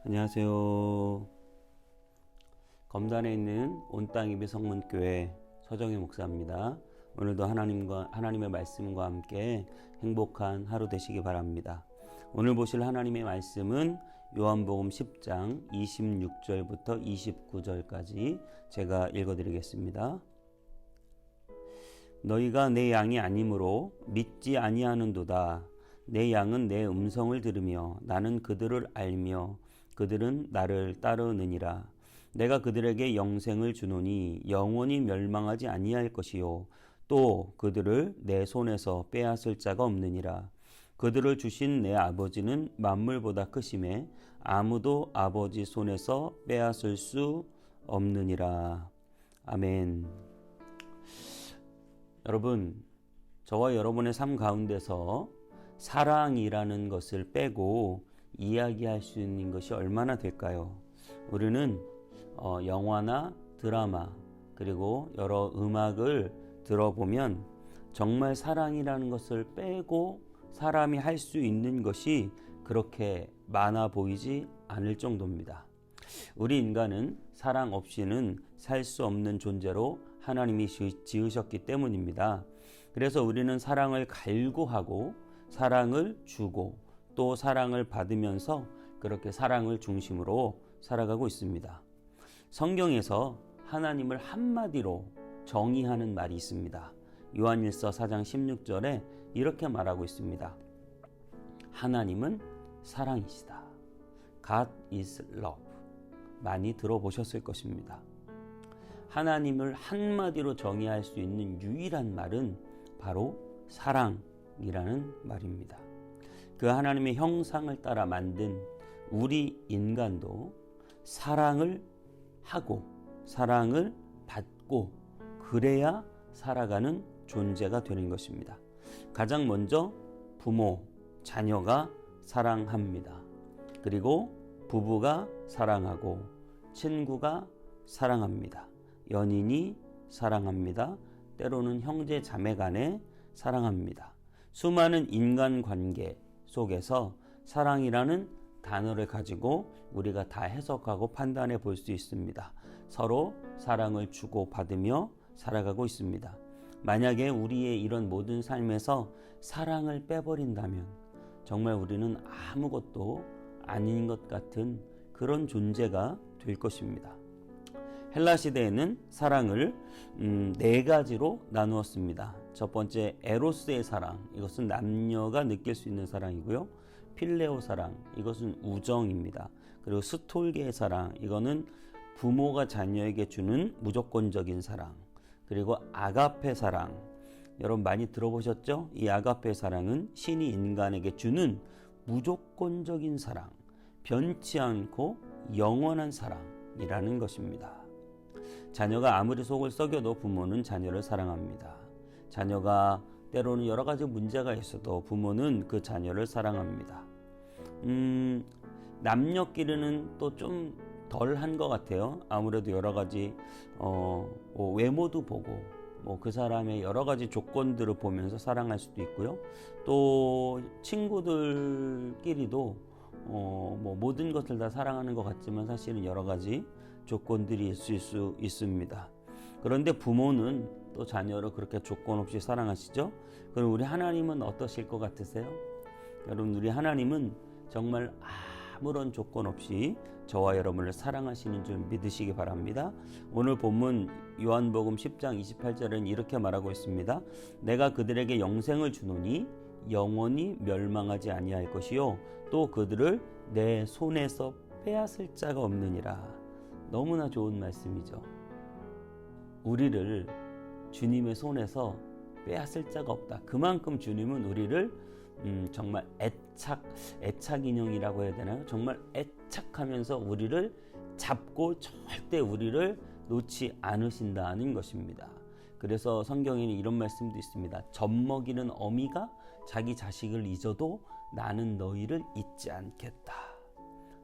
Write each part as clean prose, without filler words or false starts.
안녕하세요. 검단에 있는 온땅이비 성문교회 서정희 목사입니다. 오늘도 하나님의 말씀과 함께 행복한 하루 되시기 바랍니다. 오늘 보실 하나님의 말씀은 요한복음 10장 26절부터 29절까지 제가 읽어드리겠습니다. 너희가 내 양이 아니므로 믿지 아니하는도다. 내 양은 내 음성을 들으며 나는 그들을 알며 그들은 나를 따르느니라. 내가 그들에게 영생을 주노니 영원히 멸망하지 아니할 것이요 또 그들을 내 손에서 빼앗을 자가 없느니라. 그들을 주신 내 아버지는 만물보다 크심에 아무도 아버지 손에서 빼앗을 수 없느니라. 아멘. 여러분, 저와 여러분의 삶 가운데서 사랑이라는 것을 빼고 이야기할 수 있는 것이 얼마나 될까요? 우리는 영화나 드라마 그리고 여러 음악을 들어보면 정말 사랑이라는 것을 빼고 사람이 할 수 있는 것이 그렇게 많아 보이지 않을 정도입니다. 우리 인간은 사랑 없이는 살 수 없는 존재로 하나님이 지으셨기 때문입니다. 그래서 우리는 사랑을 갈구하고 사랑을 주고 또 사랑을 받으면서 그렇게 사랑을 중심으로 살아가고 있습니다. 성경에서 하나님을 한마디로 정의하는 말이 있습니다. 요한일서 4장 16절에 이렇게 말하고 있습니다. 하나님은 사랑이시다. God is love. 많이 들어보셨을 것입니다. 하나님을 한마디로 정의할 수 있는 유일한 말은 바로 사랑이라는 말입니다. 그 하나님의 형상을 따라 만든 우리 인간도 사랑을 하고 사랑을 받고 그래야 살아가는 존재가 되는 것입니다. 가장 먼저 부모, 자녀가 사랑합니다. 그리고 부부가 사랑하고 친구가 사랑합니다. 연인이 사랑합니다. 때로는 형제 자매 간에 사랑합니다. 수많은 인간관계 속에서 사랑이라는 단어를 가지고 우리가 다 해석하고 판단해 볼 수 있습니다. 서로 사랑을 주고 받으며 살아가고 있습니다. 만약에 우리의 이런 모든 삶에서 사랑을 빼버린다면 정말 우리는 아무것도 아닌 것 같은 그런 존재가 될 것입니다. 헬라 시대에는 사랑을 네 가지로 나누었습니다. 첫 번째 에로스의 사랑, 이것은 남녀가 느낄 수 있는 사랑이고요. 필레오 사랑, 이것은 우정입니다. 그리고 스톨게의 사랑, 이거는 부모가 자녀에게 주는 무조건적인 사랑. 그리고 아가페 사랑, 여러분 많이 들어보셨죠? 이 아가페 사랑은 신이 인간에게 주는 무조건적인 사랑, 변치 않고 영원한 사랑이라는 것입니다. 자녀가 아무리 속을 썩여도 부모는 자녀를 사랑합니다. 자녀가 때로는 여러 가지 문제가 있어도 부모는 그 자녀를 사랑합니다. 남녀끼리는 또 좀 덜한 것 같아요. 아무래도 여러 가지 외모도 보고 그 사람의 여러 가지 조건들을 보면서 사랑할 수도 있고요. 또 친구들끼리도 모든 것을 다 사랑하는 것 같지만 사실은 여러 가지 조건들이 있을 수 있습니다. 그런데 부모는 또 자녀를 그렇게 조건 없이 사랑하시죠? 그럼 우리 하나님은 어떠실 것 같으세요? 여러분, 우리 하나님은 정말 아무런 조건 없이 저와 여러분을 사랑하시는 줄 믿으시기 바랍니다. 오늘 본문 요한복음 10장 28절은 이렇게 말하고 있습니다. 내가 그들에게 영생을 주노니 영원히 멸망하지 아니할 것이요 또 그들을 내 손에서 빼앗을 자가 없느니라. 너무나 좋은 말씀이죠. 우리를 주님의 손에서 빼앗을 자가 없다. 그만큼 주님은 우리를 정말 애착 인형이라고 해야 되나요? 정말 애착하면서 우리를 잡고 절대 우리를 놓지 않으신다는 것입니다. 그래서 성경에는 이런 말씀도 있습니다. 젖먹이는 어미가 자기 자식을 잊어도 나는 너희를 잊지 않겠다.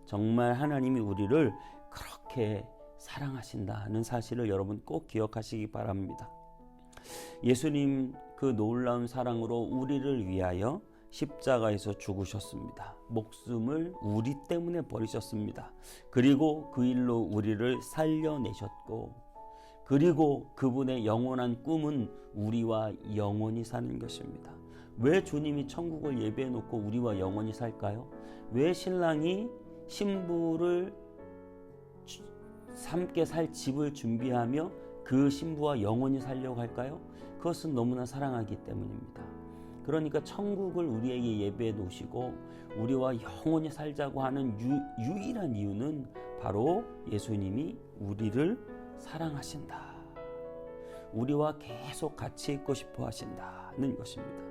정말 하나님이 우리를 그렇게 사랑하신다는 사실을 여러분 꼭 기억하시기 바랍니다. 예수님 그 놀라운 사랑으로 우리를 위하여 십자가에서 죽으셨습니다. 목숨을 우리 때문에 버리셨습니다. 그리고 그 일로 우리를 살려내셨고, 그리고 그분의 영원한 꿈은 우리와 영원히 사는 것입니다. 왜 주님이 천국을 예배해 놓고 우리와 영원히 살까요? 왜 신랑이 신부를 함께 살 집을 준비하며 그 신부와 영원히 살려고 할까요? 그것은 너무나 사랑하기 때문입니다. 그러니까 천국을 우리에게 예배해 놓으시고 우리와 영원히 살자고 하는 유일한 이유는 바로 예수님이 우리를 사랑하신다. 우리와 계속 같이 있고 싶어 하신다는 것입니다.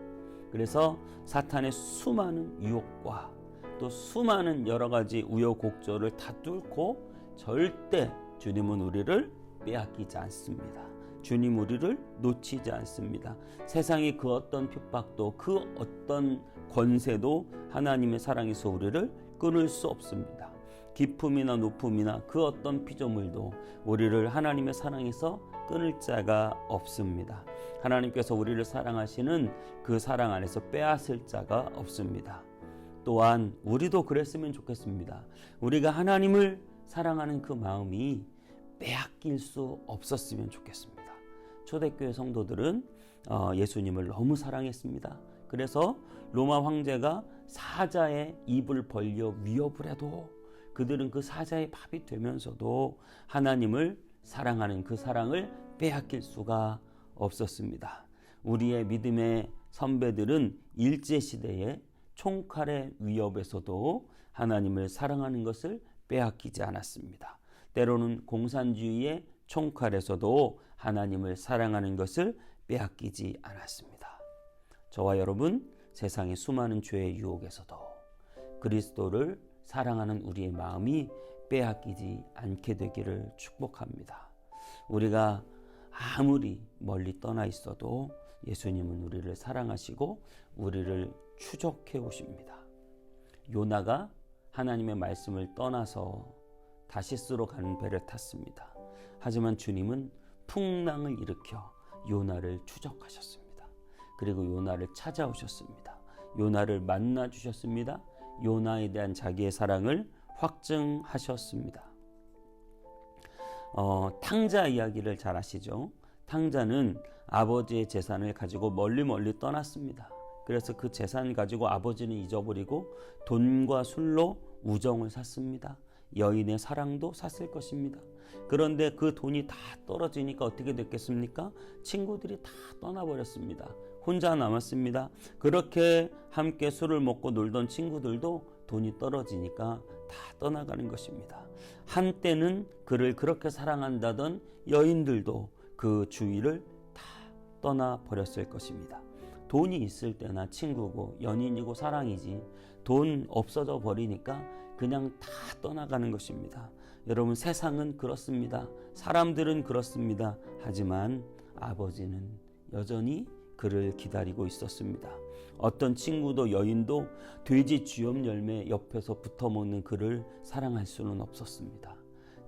그래서 사탄의 수많은 유혹과 또 수많은 여러 가지 우여곡절을 다 뚫고 절대 주님은 우리를 빼앗기지 않습니다. 주님 우리를 놓치지 않습니다. 세상의 그 어떤 핍박도 그 어떤 권세도 하나님의 사랑에서 우리를 끊을 수 없습니다. 기품이나 높음이나 그 어떤 피조물도 우리를 하나님의 사랑에서 끊을 자가 없습니다. 하나님께서 우리를 사랑하시는 그 사랑 안에서 빼앗을 자가 없습니다. 또한 우리도 그랬으면 좋겠습니다. 우리가 하나님을 사랑하는 그 마음이 빼앗길 수 없었으면 좋겠습니다. 초대교회 성도들은 예수님을 너무 사랑했습니다. 그래서 로마 황제가 사자의 입을 벌려 위협을 해도 그들은 그 사자의 밥이 되면서도 하나님을 사랑하는 그 사랑을 빼앗길 수가 없었습니다. 우리의 믿음의 선배들은 일제시대에 총칼의 위협에서도 하나님을 사랑하는 것을 빼앗기지 않았습니다. 때로는 공산주의의 총칼에서도 하나님을 사랑하는 것을 빼앗기지 않았습니다. 저와 여러분, 세상의 수많은 죄의 유혹에서도 그리스도를 사랑하는 우리의 마음이 빼앗기지 않게 되기를 축복합니다. 우리가 아무리 멀리 떠나 있어도 예수님은 우리를 사랑하시고 우리를 추적해 오십니다. 요나가 하나님의 말씀을 떠나서 다시스로 가는 배를 탔습니다. 하지만 주님은 풍랑을 일으켜 요나를 추적하셨습니다. 그리고 요나를 찾아오셨습니다. 요나를 만나 주셨습니다. 요나에 대한 자기의 사랑을 확증하셨습니다. 탕자 이야기를 잘 아시죠? 탕자는 아버지의 재산을 가지고 멀리 떠났습니다. 그래서 그 재산 가지고 아버지는 잊어버리고 돈과 술로 우정을 샀습니다. 여인의 사랑도 샀을 것입니다. 그런데 그 돈이 다 떨어지니까 어떻게 됐겠습니까? 친구들이 다 떠나버렸습니다. 혼자 남았습니다. 그렇게 함께 술을 먹고 놀던 친구들도 돈이 떨어지니까 다 떠나가는 것입니다. 한때는 그를 그렇게 사랑한다던 여인들도 그 주위를 다 떠나버렸을 것입니다. 돈이 있을 때나 친구고 연인이고 사랑이지 돈 없어져 버리니까 그냥 다 떠나가는 것입니다. 여러분, 세상은 그렇습니다. 사람들은 그렇습니다. 하지만 아버지는 여전히 그를 기다리고 있었습니다. 어떤 친구도 여인도 돼지 쥐염 열매 옆에서 붙어 먹는 그를 사랑할 수는 없었습니다.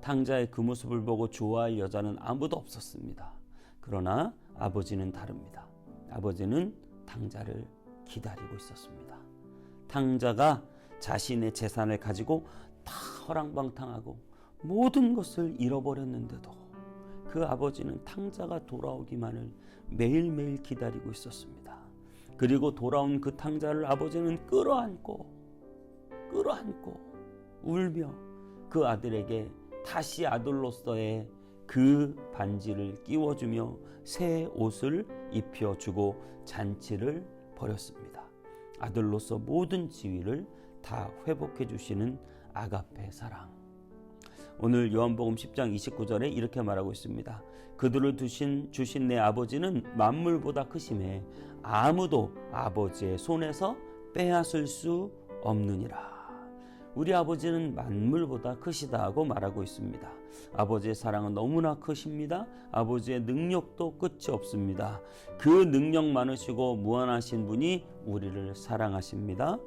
탕자의 그 모습을 보고 좋아할 여자는 아무도 없었습니다. 그러나 아버지는 다릅니다. 아버지는 탕자를 기다리고 있었습니다. 탕자가 자신의 재산을 가지고 다 허랑방탕하고 모든 것을 잃어버렸는데도 그 아버지는 탕자가 돌아오기만을 매일매일 기다리고 있었습니다. 그리고 돌아온 그 탕자를 아버지는 끌어안고 울며 그 아들에게 다시 아들로서의 그 반지를 끼워주며 새 옷을 입혀주고 잔치를 벌였습니다. 아들로서 모든 지위를 다 회복해 주시는 아가페 사랑. 오늘 요한복음 10장 29절에 이렇게 말하고 있습니다. 그들을 주신 내 아버지는 만물보다 크심에 아무도 아버지의 손에서 빼앗을 수 없느니라. 우리 아버지는 만물보다 크시다고 말하고 있습니다. 아버지의 사랑은 너무나 크십니다. 아버지의 능력도 끝이 없습니다. 그 능력 많으시고 무한하신 분이 우리를 사랑하십니다.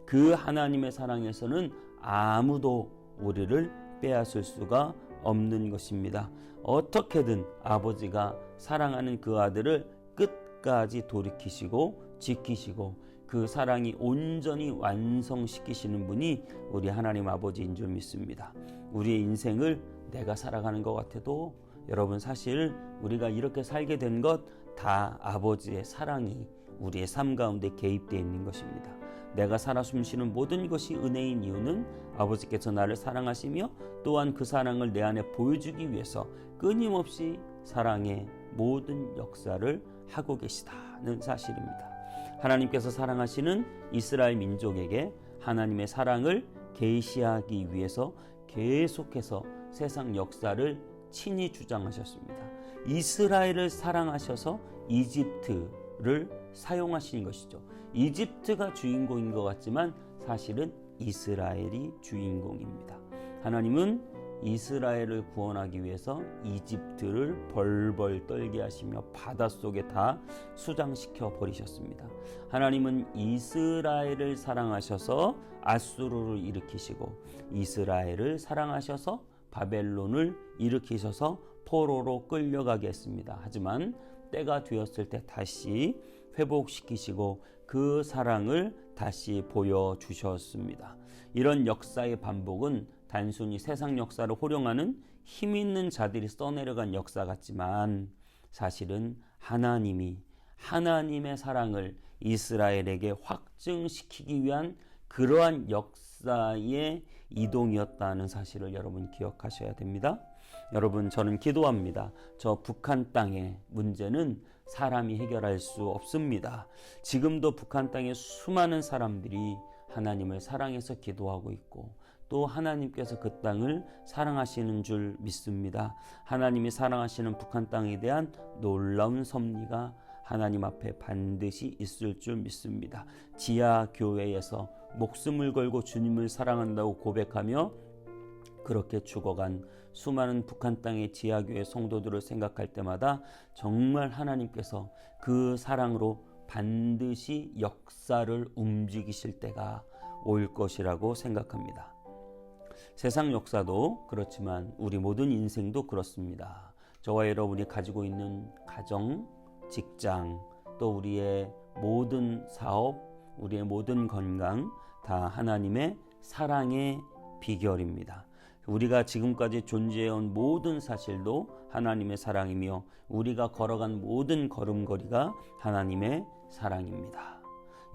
그 하나님의 사랑에서는 아무도 우리를 빼앗을 수가 없는 것입니다. 어떻게든 아버지가 사랑하는 그 아들을 끝까지 돌이키시고 지키시고 그 사랑이 온전히 완성시키시는 분이 우리 하나님 아버지인 줄 믿습니다. 우리의 인생을 내가 살아가는 것 같아도 여러분, 사실 우리가 이렇게 살게 된 것 다 아버지의 사랑이 우리의 삶 가운데 개입되어 있는 것입니다. 내가 살아 숨쉬는 모든 것이 은혜인 이유는 아버지께서 나를 사랑하시며 또한 그 사랑을 내 안에 보여주기 위해서 끊임없이 사랑의 모든 역사를 하고 계시다는 사실입니다. 하나님께서 사랑하시는 이스라엘 민족에게 하나님의 사랑을 계시하기 위해서 계속해서 세상 역사를 친히 주장하셨습니다. 이스라엘을 사랑하셔서 이집트를 사용하신 것이죠. 이집트가 주인공인 것 같지만 사실은 이스라엘이 주인공입니다. 하나님은 이스라엘을 구원하기 위해서 이집트를 벌벌 떨게 하시며 바닷속에 다 수장시켜 버리셨습니다. 하나님은 이스라엘을 사랑하셔서 아수르를 일으키시고 이스라엘을 사랑하셔서 바벨론을 일으키셔서 포로로 끌려가게 했습니다. 하지만 때가 되었을 때 다시 회복시키시고 그 사랑을 다시 보여주셨습니다. 이런 역사의 반복은 단순히 세상 역사를 호령하는 힘 있는 자들이 써내려간 역사 같지만 사실은 하나님이 하나님의 사랑을 이스라엘에게 확증시키기 위한 그러한 역사의 이동이었다는 사실을 여러분 기억하셔야 됩니다. 여러분, 저는 기도합니다. 저 북한 땅의 문제는 사람이 해결할 수 없습니다. 지금도 북한 땅에 수많은 사람들이 하나님을 사랑해서 기도하고 있고 또 하나님께서 그 땅을 사랑하시는 줄 믿습니다. 하나님이 사랑하시는 북한 땅에 대한 놀라운 섭리가 하나님 앞에 반드시 있을 줄 믿습니다. 지하 교회에서 목숨을 걸고 주님을 사랑한다고 고백하며 그렇게 죽어간 수많은 북한 땅의 지하교회 성도들을 생각할 때마다 정말 하나님께서 그 사랑으로 반드시 역사를 움직이실 때가 올 것이라고 생각합니다. 세상 역사도 그렇지만 우리 모든 인생도 그렇습니다. 저와 여러분이 가지고 있는 가정, 직장, 또 우리의 모든 사업, 우리의 모든 건강 다 하나님의 사랑의 비결입니다. 우리가 지금까지 존재해온 모든 사실도 하나님의 사랑이며 우리가 걸어간 모든 걸음걸이가 하나님의 사랑입니다.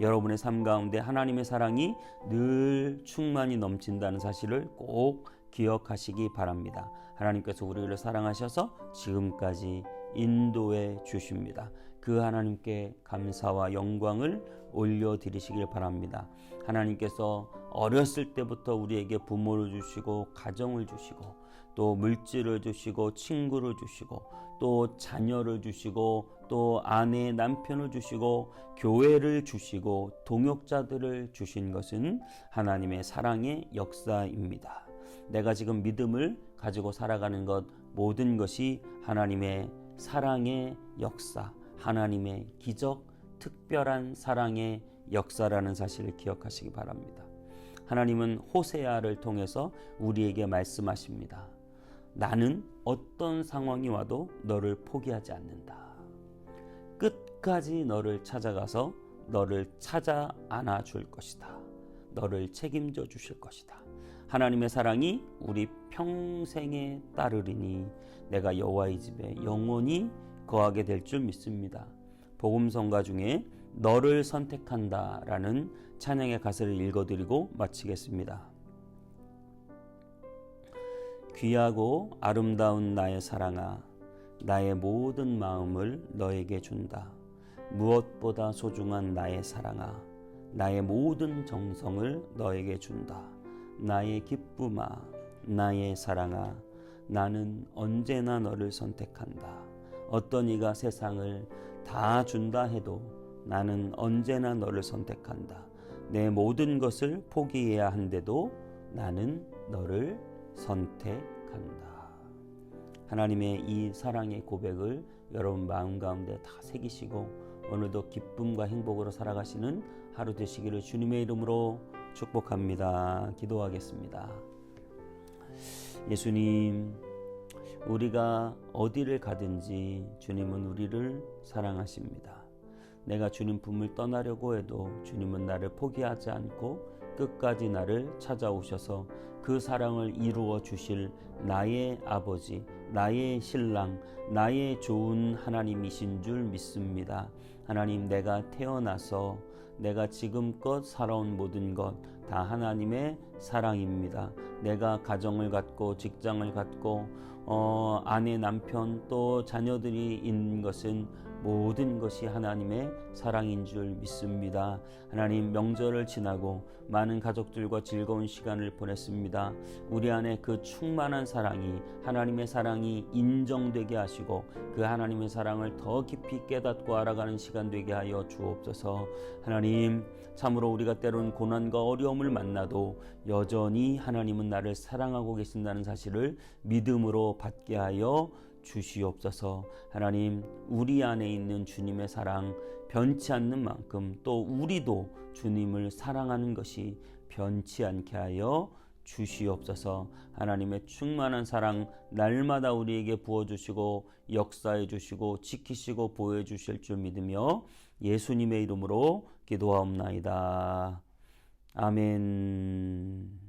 여러분의 삶 가운데 하나님의 사랑이 늘 충만히 넘친다는 사실을 꼭 기억하시기 바랍니다. 하나님께서 우리를 사랑하셔서 지금까지 인도해 주십니다. 그 하나님께 감사와 영광을 올려드리시길 바랍니다. 하나님께서 어렸을 때부터 우리에게 부모를 주시고 가정을 주시고 또 물질을 주시고 친구를 주시고 또 자녀를 주시고 또 아내 남편을 주시고 교회를 주시고 동역자들을 주신 것은 하나님의 사랑의 역사입니다. 내가 지금 믿음을 가지고 살아가는 것 모든 것이 하나님의 사랑의 역사, 하나님의 기적, 특별한 사랑의 역사라는 사실을 기억하시기 바랍니다. 하나님은 호세아를 통해서 우리에게 말씀하십니다. 나는 어떤 상황이 와도 너를 포기하지 않는다. 끝까지 너를 찾아가서 너를 찾아 안아줄 것이다. 너를 책임져 주실 것이다. 하나님의 사랑이 우리 평생에 따르리니 내가 여호와의 집에 영원히 거하게 될 줄 믿습니다. 복음성가 중에 너를 선택한다 라는 찬양의 가사를 읽어드리고 마치겠습니다. 귀하고 아름다운 나의 사랑아, 나의 모든 마음을 너에게 준다. 무엇보다 소중한 나의 사랑아, 나의 모든 정성을 너에게 준다. 나의 기쁨아, 나의 사랑아, 나는 언제나 너를 선택한다. 어떤 이가 세상을 다 준다 해도 나는 언제나 너를 선택한다. 내 모든 것을 포기해야 한데도 나는 너를 선택한다. 하나님의 이 사랑의 고백을 여러분 마음 가운데 다 새기시고 오늘도 기쁨과 행복으로 살아가시는 하루 되시기를 주님의 이름으로 축복합니다. 기도하겠습니다. 예수님, 우리가 어디를 가든지 주님은 우리를 사랑하십니다. 내가 주님 품을 떠나려고 해도 주님은 나를 포기하지 않고 끝까지 나를 찾아오셔서 그 사랑을 이루어 주실 나의 아버지, 나의 신랑, 나의 좋은 하나님이신 줄 믿습니다. 하나님, 내가 태어나서 내가 지금껏 살아온 모든 것 다 하나님의 사랑입니다. 내가 가정을 갖고 직장을 갖고 아내, 남편 또 자녀들이 있는 것은 모든 것이 하나님의 사랑인 줄 믿습니다. 하나님, 명절을 지나고 많은 가족들과 즐거운 시간을 보냈습니다. 우리 안에 그 충만한 사랑이, 하나님의 사랑이 인정되게 하시고 그 하나님의 사랑을 더 깊이 깨닫고 알아가는 시간 되게 하여 주옵소서. 하나님, 참으로 우리가 때로는 고난과 어려움을 만나도 여전히 하나님은 나를 사랑하고 계신다는 사실을 믿음으로 받게 하여 주시옵소서. 하나님, 우리 안에 있는 주님의 사랑 변치 않는 만큼 또 우리도 주님을 사랑하는 것이 변치 않게 하여 주시옵소서. 하나님의 충만한 사랑 날마다 우리에게 부어주시고 역사해 주시고 지키시고 보호해 주실 줄 믿으며 예수님의 이름으로 기도하옵나이다. 아멘.